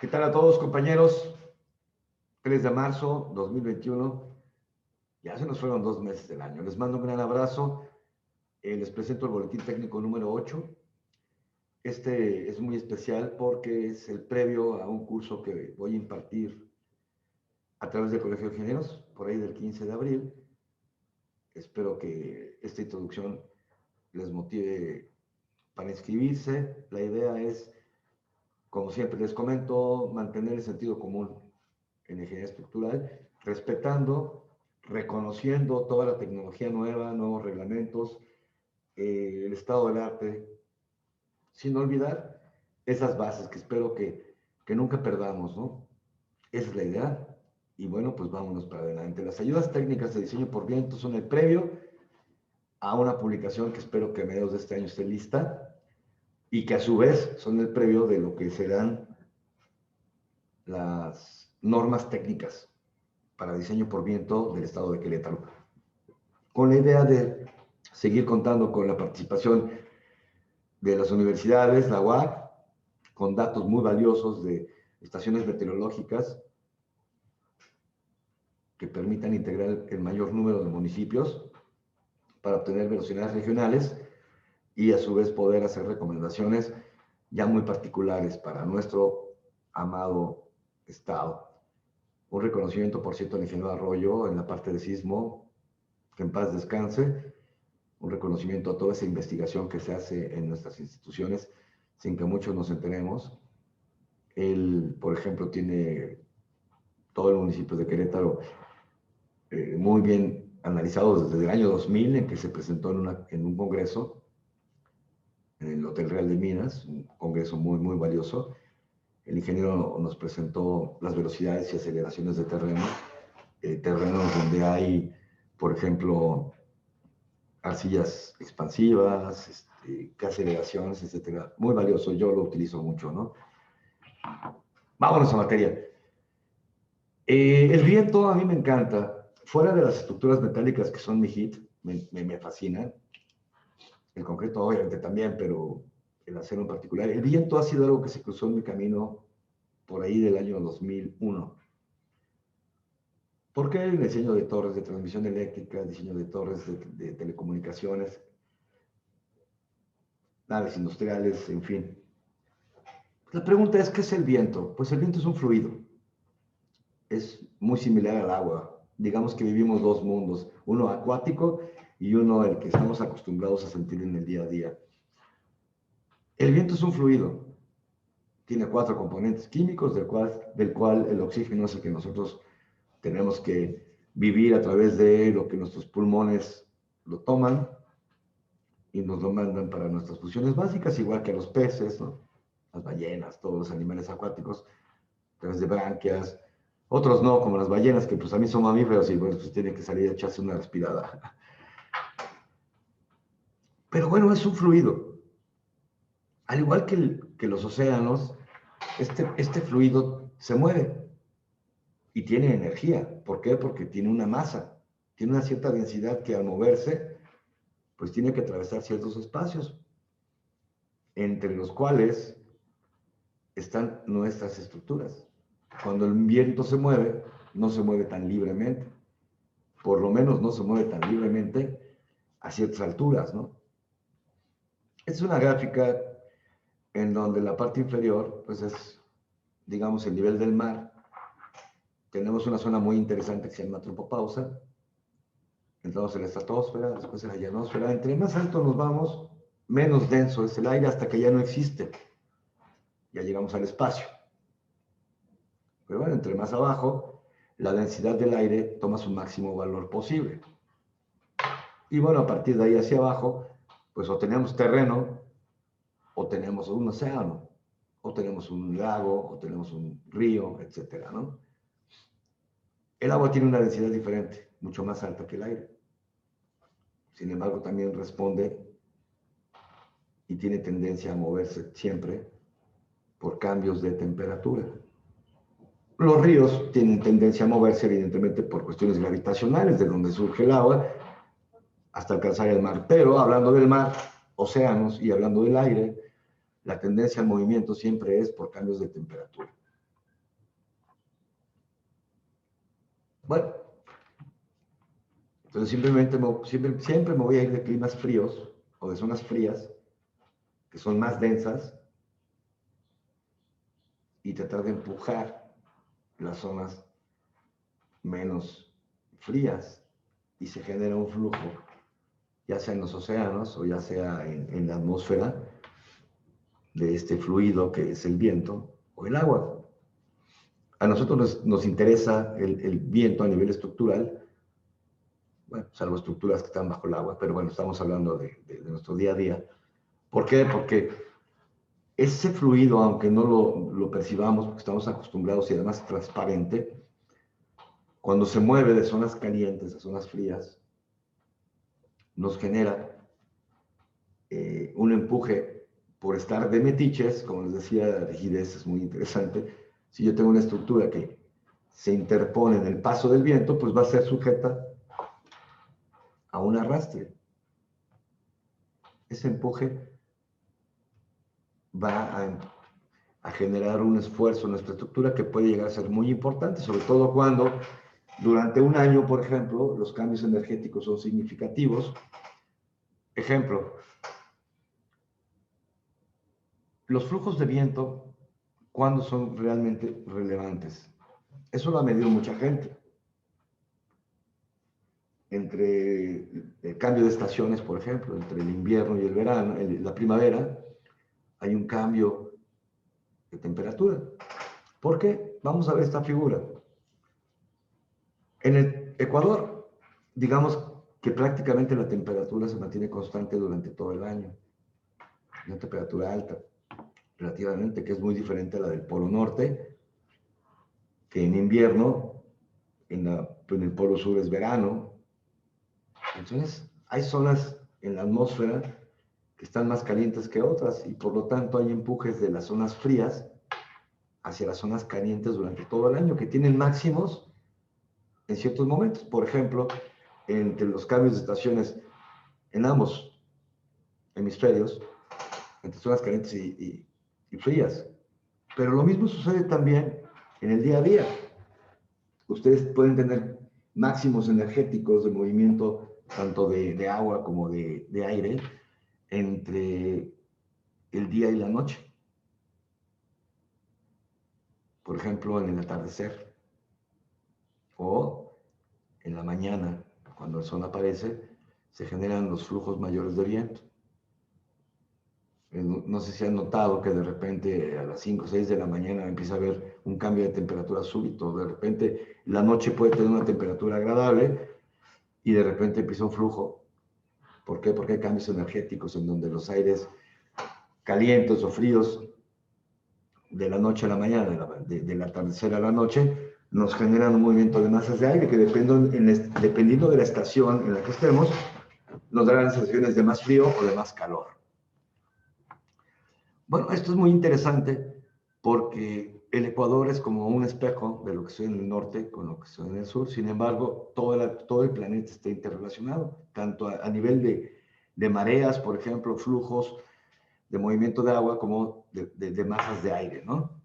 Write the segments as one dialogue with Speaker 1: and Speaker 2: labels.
Speaker 1: ¿Qué tal a todos, compañeros? 3 de marzo 2021. Ya se nos fueron 2 meses del año. Les mando un gran abrazo. Les presento el boletín técnico número 8. Este es muy especial porque es el previo a un curso que voy a impartir a través del Colegio de Ingenieros, por ahí del 15 de abril. Espero que esta introducción les motive para inscribirse. La idea es, como siempre les comento, mantener el sentido común en ingeniería estructural, respetando, reconociendo toda la tecnología nueva, nuevos reglamentos, el estado del arte, sin olvidar esas bases que espero que nunca perdamos, ¿no? Esa es la idea. Y bueno, pues vámonos para adelante. Las ayudas técnicas de diseño por viento son el previo a una publicación que espero que a mediados de este año esté lista y que a su vez son el previo de lo que serán las normas técnicas para diseño por viento del estado de Querétaro, con la idea de seguir contando con la participación de las universidades, la UAC, con datos muy valiosos de estaciones meteorológicas que permitan integrar el mayor número de municipios para obtener velocidades regionales y a su vez poder hacer recomendaciones ya muy particulares para nuestro amado estado. Un reconocimiento, por cierto, al ingeniero Arroyo en la parte de sismo, que en paz descanse. Un reconocimiento a toda esa investigación que se hace en nuestras instituciones sin que muchos nos enteremos. Él, por ejemplo, tiene todo el municipio de Querétaro muy bien analizado desde el año 2000, en que se presentó en un congreso en el Hotel Real de Minas, un congreso muy, muy valioso. El ingeniero nos presentó las velocidades y aceleraciones de terreno, terrenos donde hay, por ejemplo, arcillas expansivas, qué aceleraciones, etcétera. Muy valioso, yo lo utilizo mucho, ¿no? Vámonos a materia. El viento a mí me encanta. Fuera de las estructuras metálicas que son mi hit, me fascinan. El concreto obviamente también, pero el acero en particular. El viento ha sido algo que se cruzó en mi camino por ahí del año 2001. ¿Por qué el diseño de torres de transmisión eléctrica, diseño de torres de telecomunicaciones, naves industriales, en fin? La pregunta es, ¿qué es el viento? Pues el viento es un fluido. Es muy similar al agua. Digamos que vivimos dos mundos, uno acuático y uno el que estamos acostumbrados a sentir en el día a día. El viento es un fluido. Tiene 4 componentes químicos, del cual el oxígeno es el que nosotros tenemos que vivir a través de lo que nuestros pulmones lo toman y nos lo mandan para nuestras funciones básicas, igual que a los peces, ¿no? Las ballenas, todos los animales acuáticos, a través de branquias. Otros no, como las ballenas, que pues a mí son mamíferos y bueno, pues tienen que salir a echarse una respirada. Pero bueno, es un fluido. Al igual que los océanos, este fluido se mueve y tiene energía. ¿Por qué? Porque tiene una masa, tiene una cierta densidad que al moverse, pues tiene que atravesar ciertos espacios, entre los cuales están nuestras estructuras. Cuando el viento se mueve, no se mueve tan libremente. Por lo menos no se mueve tan libremente a ciertas alturas, ¿no? Es una gráfica en donde la parte inferior, pues es, digamos, el nivel del mar. Tenemos una zona muy interesante que se llama tropopausa. Entramos en la estratosfera, después en la ionosfera. Entre más alto nos vamos, menos denso es el aire hasta que ya no existe. Ya llegamos al espacio. Pero bueno, entre más abajo, la densidad del aire toma su máximo valor posible. Y bueno, a partir de ahí hacia abajo, pues o tenemos terreno, o tenemos un océano, o tenemos un lago, o tenemos un río, etcétera, ¿no? El agua tiene una densidad diferente, mucho más alta que el aire. Sin embargo, también responde y tiene tendencia a moverse siempre por cambios de temperatura. Los ríos tienen tendencia a moverse, evidentemente, por cuestiones gravitacionales, de donde surge el agua, hasta alcanzar el mar. Pero hablando del mar, océanos, y hablando del aire, la tendencia al movimiento siempre es por cambios de temperatura. Bueno, entonces siempre me voy a ir de climas fríos o de zonas frías, que son más densas, y tratar de empujar las zonas menos frías y se genera un flujo, ya sea en los océanos o ya sea en la atmósfera, de este fluido que es el viento o el agua. A nosotros nos interesa el viento a nivel estructural, bueno, salvo estructuras que están bajo el agua, pero bueno, estamos hablando de nuestro día a día. ¿Por qué? Porque ese fluido, aunque no lo percibamos, porque estamos acostumbrados y además es transparente, cuando se mueve de zonas calientes a zonas frías, nos genera un empuje por estar de metiches, como les decía, la rigidez es muy interesante. Si yo tengo una estructura que se interpone en el paso del viento, pues va a ser sujeta a un arrastre. Ese empuje va a generar un esfuerzo en nuestra estructura que puede llegar a ser muy importante, sobre todo cuando durante un año, por ejemplo, los cambios energéticos son significativos. Ejemplo, los flujos de viento, ¿cuándo son realmente relevantes? Eso lo ha medido mucha gente. Entre el cambio de estaciones, por ejemplo, entre el invierno y el verano, la primavera, hay un cambio de temperatura. ¿Por qué? Vamos a ver esta figura. En el Ecuador, digamos que prácticamente la temperatura se mantiene constante durante todo el año. Una temperatura alta, relativamente, que es muy diferente a la del Polo Norte, que en invierno, en el Polo Sur es verano. Entonces, hay zonas en la atmósfera que están más calientes que otras y por lo tanto hay empujes de las zonas frías hacia las zonas calientes durante todo el año, que tienen máximos en ciertos momentos. Por ejemplo, entre los cambios de estaciones en ambos hemisferios, entre zonas calientes y frías. Pero lo mismo sucede también en el día a día. Ustedes pueden tener máximos energéticos de movimiento, tanto de agua como de aire, entre el día y la noche. Por ejemplo, en el atardecer o en la mañana, cuando el sol aparece, se generan los flujos mayores de viento. No sé si han notado que de repente a las 5 o 6 de la mañana empieza a haber un cambio de temperatura súbito. De repente la noche puede tener una temperatura agradable y de repente empieza un flujo. ¿Por qué? Porque hay cambios energéticos en donde los aires calientes o fríos de la noche a la mañana, del atardecer a la noche, nos generan un movimiento de masas de aire que dependiendo de la estación en la que estemos, nos darán sensaciones de más frío o de más calor. Bueno, esto es muy interesante porque el Ecuador es como un espejo de lo que sucede en el norte con lo que sucede en el sur. Sin embargo, todo el planeta está interrelacionado, tanto a nivel de mareas, por ejemplo, flujos de movimiento de agua como de masas de aire, ¿no?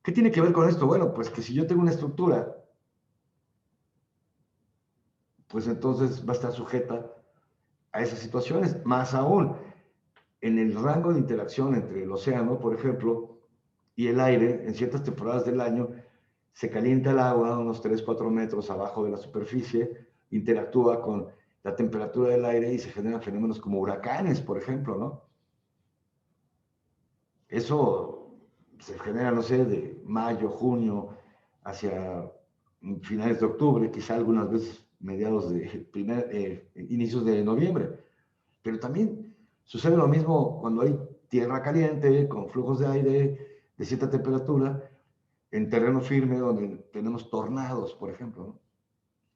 Speaker 1: ¿Qué tiene que ver con esto? Bueno, pues que si yo tengo una estructura, pues entonces va a estar sujeta a esas situaciones. Más aún, en el rango de interacción entre el océano, por ejemplo, y el aire, en ciertas temporadas del año, se calienta el agua a unos 3, 4 metros abajo de la superficie, interactúa con la temperatura del aire y se generan fenómenos como huracanes, por ejemplo, ¿no? Eso se genera, no sé, de mayo, junio, hacia finales de octubre, quizá algunas veces mediados inicios de noviembre. Pero también sucede lo mismo cuando hay tierra caliente, con flujos de aire de cierta temperatura, en terreno firme, donde tenemos tornados, por ejemplo, ¿no?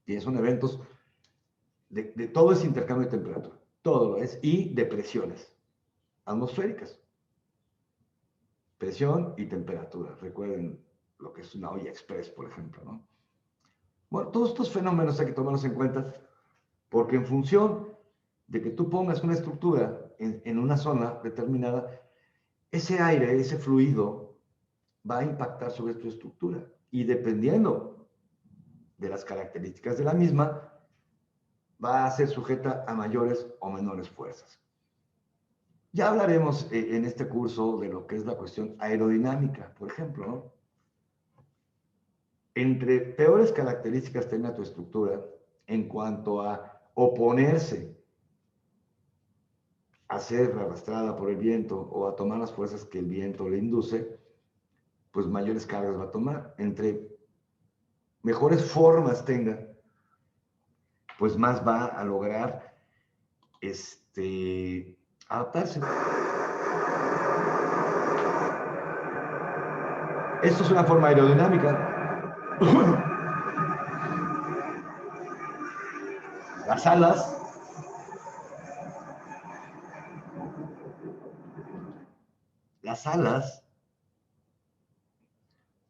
Speaker 1: Y son eventos de todo ese intercambio de temperatura, todo lo es, y de presiones atmosféricas. Presión y temperatura. Recuerden lo que es una olla express, por ejemplo, ¿no? Bueno, todos estos fenómenos hay que tomarlos en cuenta porque en función de que tú pongas una estructura en una zona determinada, ese aire, ese fluido va a impactar sobre tu estructura. Y dependiendo de las características de la misma, va a ser sujeta a mayores o menores fuerzas. Ya hablaremos en este curso de lo que es la cuestión aerodinámica, por ejemplo, ¿no? Entre peores características tenga tu estructura en cuanto a oponerse a ser arrastrada por el viento o a tomar las fuerzas que el viento le induce, pues mayores cargas va a tomar. Entre mejores formas tenga, pues más va a lograr adaptarse. Esto es una forma aerodinámica. Las alas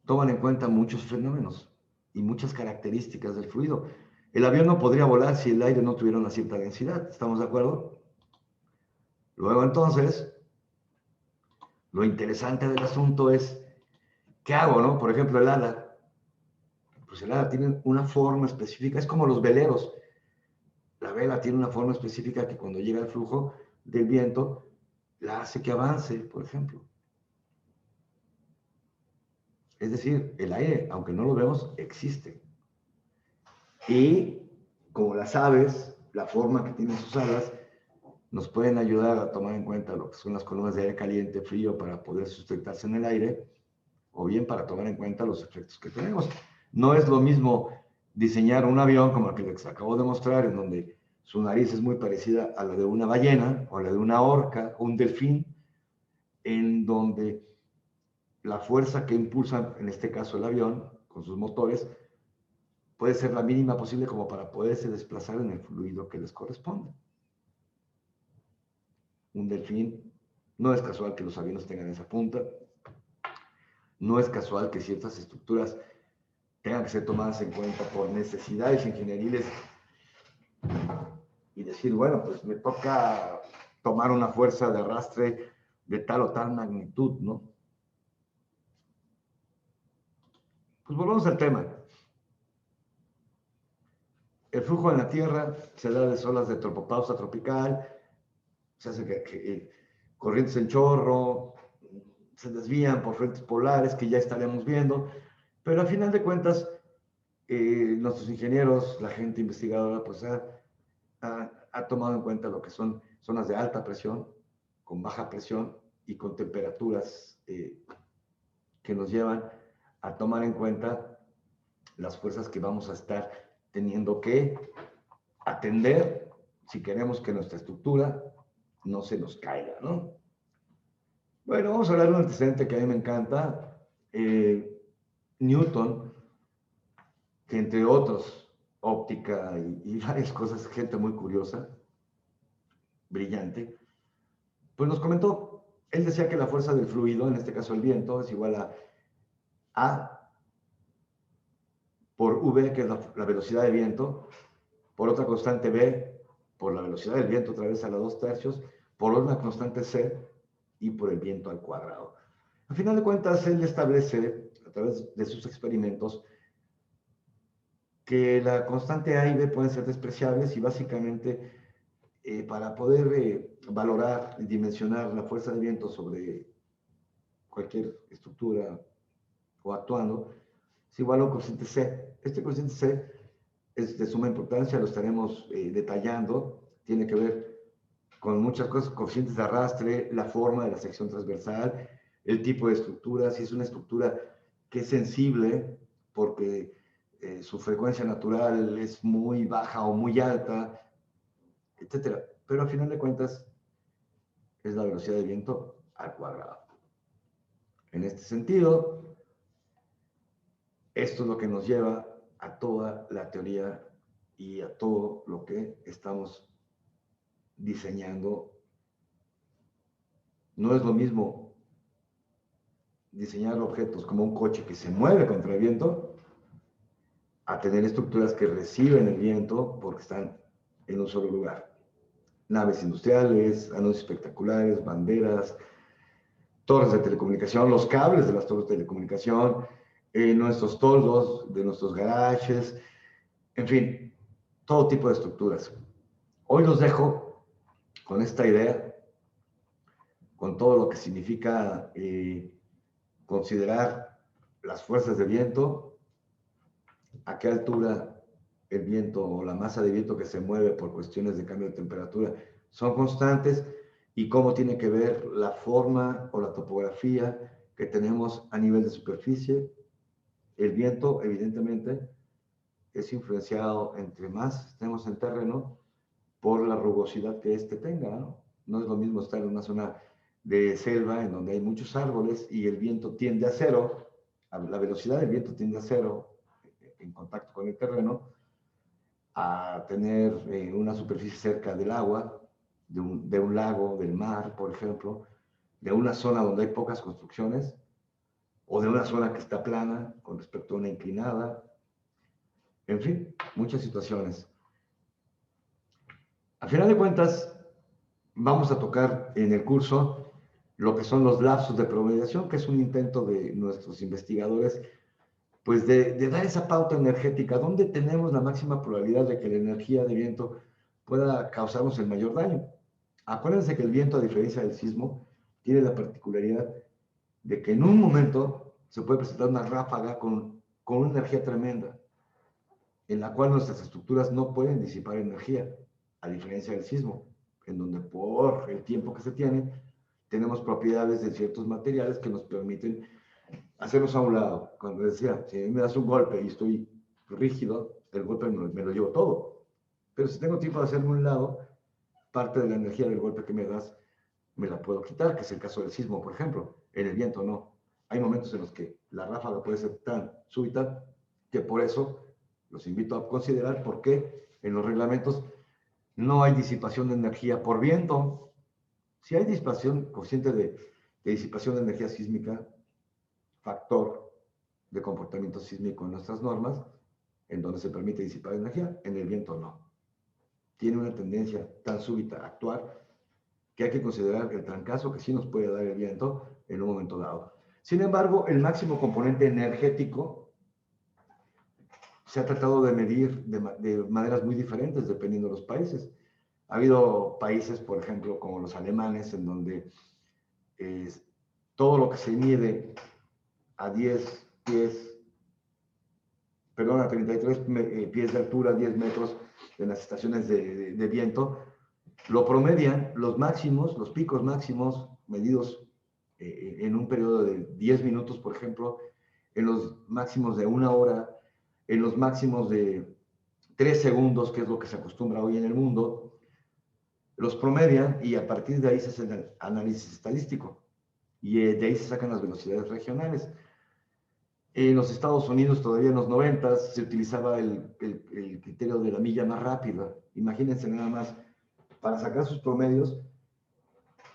Speaker 1: toman en cuenta muchos fenómenos y muchas características del fluido. El avión no podría volar si el aire no tuviera una cierta densidad, ¿estamos de acuerdo? Luego entonces, lo interesante del asunto es, ¿qué hago, no? Por ejemplo, el ala. Pues el ala tiene una forma específica, es como los veleros. La vela tiene una forma específica que cuando llega el flujo del viento, la hace que avance, por ejemplo. Es decir, el aire, aunque no lo vemos, existe. Y como las aves, la forma que tienen sus alas, nos pueden ayudar a tomar en cuenta lo que son las columnas de aire caliente, frío, para poder sustentarse en el aire, o bien para tomar en cuenta los efectos que tenemos. No es lo mismo diseñar un avión como el que les acabo de mostrar, en donde su nariz es muy parecida a la de una ballena, o a la de una orca, o un delfín, en donde la fuerza que impulsa, en este caso el avión, con sus motores, puede ser la mínima posible como para poderse desplazar en el fluido que les corresponde. Un delfín, no es casual que los aviones tengan esa punta, no es casual que ciertas estructuras tengan que ser tomadas en cuenta por necesidades ingenieriles y decir, bueno, pues me toca tomar una fuerza de arrastre de tal o tal magnitud, ¿no? Pues volvamos al tema. El flujo en la Tierra se da de olas de tropopausa tropical, se hace que corrientes en chorro, se desvían por frentes polares que ya estaremos viendo, pero al final de cuentas, nuestros ingenieros, la gente investigadora, pues ha tomado en cuenta lo que son zonas de alta presión, con baja presión y con temperaturas que nos llevan a tomar en cuenta las fuerzas que vamos a estar teniendo que atender si queremos que nuestra estructura no se nos caiga, ¿no? Bueno, vamos a hablar de un antecedente que a mí me encanta. Newton, que entre otros, óptica y varias cosas, gente muy curiosa, brillante, pues nos comentó, él decía que la fuerza del fluido, en este caso el viento, es igual a por v, que es la velocidad de viento, por otra constante b, por la velocidad del viento otra vez a la 2/3, por una constante c y por el viento al cuadrado. Al final de cuentas, él establece, a través de sus experimentos, que la constante a y b pueden ser despreciables y básicamente para poder valorar y dimensionar la fuerza de viento sobre cualquier estructura o actuando, es igual a un cociente C. Este cociente C es de suma importancia, lo estaremos detallando, tiene que ver con muchas cosas, coeficientes de arrastre, la forma de la sección transversal, el tipo de estructura, si es una estructura que es sensible porque su frecuencia natural es muy baja o muy alta, etcétera. Pero al final de cuentas es la velocidad de viento al cuadrado. En este sentido, esto es lo que nos lleva a toda la teoría y a todo lo que estamos diseñando. No es lo mismo diseñar objetos como un coche que se mueve contra el viento a tener estructuras que reciben el viento porque están en un solo lugar. Naves industriales, anuncios espectaculares, banderas, torres de telecomunicación, los cables de las torres de telecomunicación, nuestros toldos de nuestros garajes, En fin, todo tipo de estructuras. Hoy los dejo con esta idea, con todo lo que significa considerar las fuerzas de viento, a qué altura el viento o la masa de viento que se mueve por cuestiones de cambio de temperatura son constantes y cómo tiene que ver la forma o la topografía que tenemos a nivel de superficie. El viento, evidentemente, es influenciado entre más estemos en terreno por la rugosidad que éste tenga, ¿no? No es lo mismo estar en una zona de selva en donde hay muchos árboles y el viento tiende a cero, la velocidad del viento tiende a cero en contacto con el terreno, a tener una superficie cerca del agua, de un lago, del mar, por ejemplo, de una zona donde hay pocas construcciones, o de una zona que está plana con respecto a una inclinada, en fin, muchas situaciones. A final de cuentas, vamos a tocar en el curso lo que son los lapsos de promediación, que es un intento de nuestros investigadores, pues de dar esa pauta energética, donde tenemos la máxima probabilidad de que la energía de viento pueda causarnos el mayor daño. Acuérdense que el viento, a diferencia del sismo, tiene la particularidad de que en un momento se puede presentar una ráfaga con una energía tremenda, en la cual nuestras estructuras no pueden disipar energía, a diferencia del sismo, en donde por el tiempo que se tiene, tenemos propiedades de ciertos materiales que nos permiten hacernos a un lado. Cuando decía, si me das un golpe y estoy rígido, el golpe me lo llevo todo. Pero si tengo tiempo de hacerme a un lado, parte de la energía del golpe que me das, me la puedo quitar, que es el caso del sismo, por ejemplo. En el viento no. Hay momentos en los que la ráfaga puede ser tan súbita que por eso los invito a considerar por qué en los reglamentos no hay disipación de energía por viento. Si hay disipación consciente de disipación de energía sísmica, factor de comportamiento sísmico en nuestras normas, en donde se permite disipar energía, en el viento no. Tiene una tendencia tan súbita a actuar que hay que considerar el trancazo que sí nos puede dar el viento en un momento dado. Sin embargo, el máximo componente energético se ha tratado de medir de maneras muy diferentes dependiendo de los países. Ha habido países, por ejemplo, como los alemanes, en donde todo lo que se mide a 10 pies, perdón, a 33 pies de altura, 10 metros en las estaciones de viento, lo promedian los máximos, los picos máximos medidos en un periodo de 10 minutos, por ejemplo, en los máximos de una hora, en los máximos de 3 segundos, que es lo que se acostumbra hoy en el mundo, los promedian y a partir de ahí se hace el análisis estadístico y de ahí se sacan las velocidades regionales. En los Estados Unidos, todavía en los 90, se utilizaba el criterio de la milla más rápida. Imagínense nada más, para sacar sus promedios,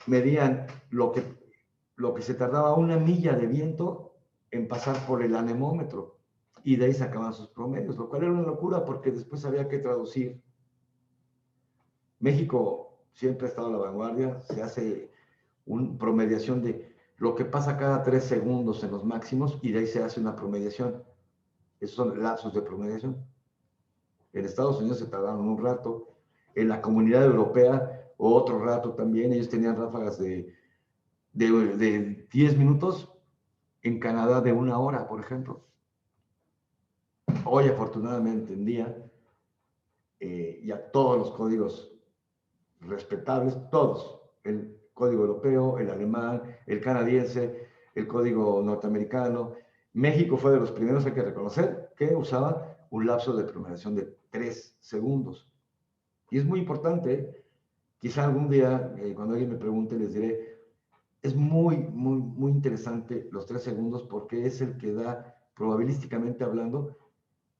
Speaker 1: medían lo que se tardaba una milla de viento en pasar por el anemómetro y de ahí sacaban sus promedios, lo cual era una locura porque después había que traducir. México siempre ha estado a la vanguardia, se hace una promediación de lo que pasa cada 3 segundos en los máximos y de ahí se hace una promediación. Esos son lapsos de promediación. En Estados Unidos se tardaron un rato, en la Comunidad Europea otro rato también, ellos tenían ráfagas de 10 minutos, en Canadá de una hora, por ejemplo. Hoy afortunadamente en día, ya todos los códigos respetables, todos, el código europeo, el alemán, el canadiense, el código norteamericano. México fue de los primeros, hay que reconocer, que usaba un lapso de promediación de 3 segundos. Y es muy importante, quizá algún día, cuando alguien me pregunte, les diré, es muy interesante los 3 segundos porque es el que da, probabilísticamente hablando,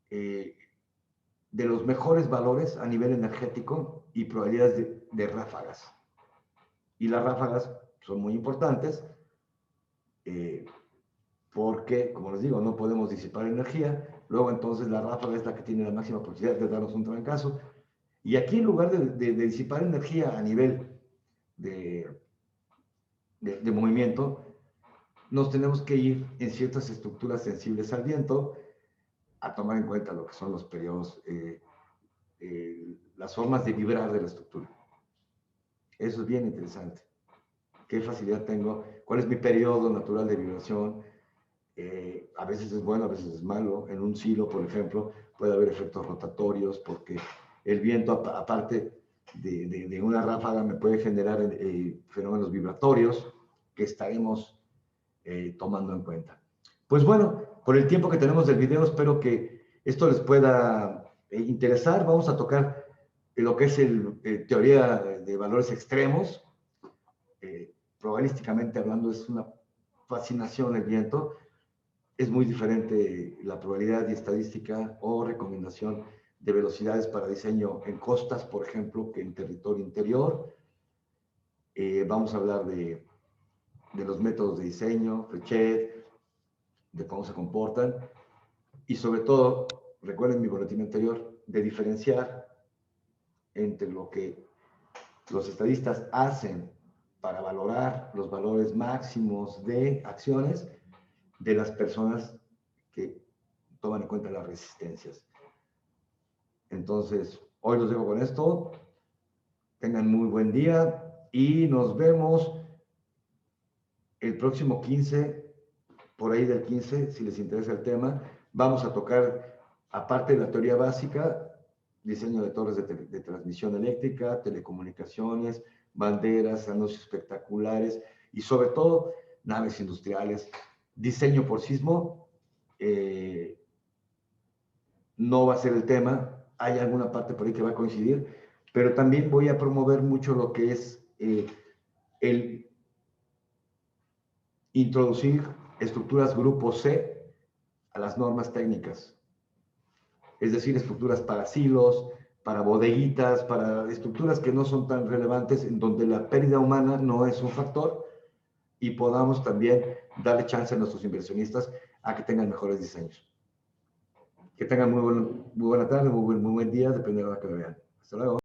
Speaker 1: de los mejores valores a nivel energético y probabilidades de ráfagas. Y las ráfagas son muy importantes porque, como les digo, no podemos disipar energía. Luego entonces la ráfaga es la que tiene la máxima posibilidad de darnos un trancazo. Y aquí, en lugar de disipar energía a nivel de movimiento, nos tenemos que ir en ciertas estructuras sensibles al viento, a tomar en cuenta lo que son los periodos, las formas de vibrar de la estructura. Eso es bien interesante. ¿Qué facilidad tengo? ¿Cuál es mi periodo natural de vibración? A veces es bueno, a veces es malo. En un silo, por ejemplo, puede haber efectos rotatorios porque el viento, aparte de una ráfaga, me puede generar fenómenos vibratorios que estaremos tomando en cuenta. Pues bueno, por el tiempo que tenemos del video, espero que esto les pueda interesar. Vamos a tocar lo que es teoría de valores extremos. Probabilísticamente hablando, es una fascinación el viento. Es muy diferente la probabilidad y estadística o recomendación de velocidades para diseño en costas, por ejemplo, que en territorio interior. Vamos a hablar de los métodos de diseño, Frechet, de cómo se comportan y sobre todo, recuerden mi boletín anterior, de diferenciar entre lo que los estadistas hacen para valorar los valores máximos de acciones de las personas que toman en cuenta las resistencias. Entonces, hoy los dejo con esto. Tengan muy buen día y nos vemos el próximo 15, por ahí del 15, si les interesa el tema. Vamos a tocar, aparte de la teoría básica, diseño de torres de transmisión eléctrica, telecomunicaciones, banderas, anuncios espectaculares y sobre todo naves industriales, diseño por sismo. No va a ser el tema, hay alguna parte por ahí que va a coincidir, pero también voy a promover mucho lo que es el introducir estructuras grupo C a las normas técnicas, es decir, estructuras para silos, para bodeguitas, para estructuras que no son tan relevantes, en donde la pérdida humana no es un factor y podamos también darle chance a nuestros inversionistas a que tengan mejores diseños. Que tengan muy buena tarde, muy buen día, depende de la hora que lo vean. Hasta luego.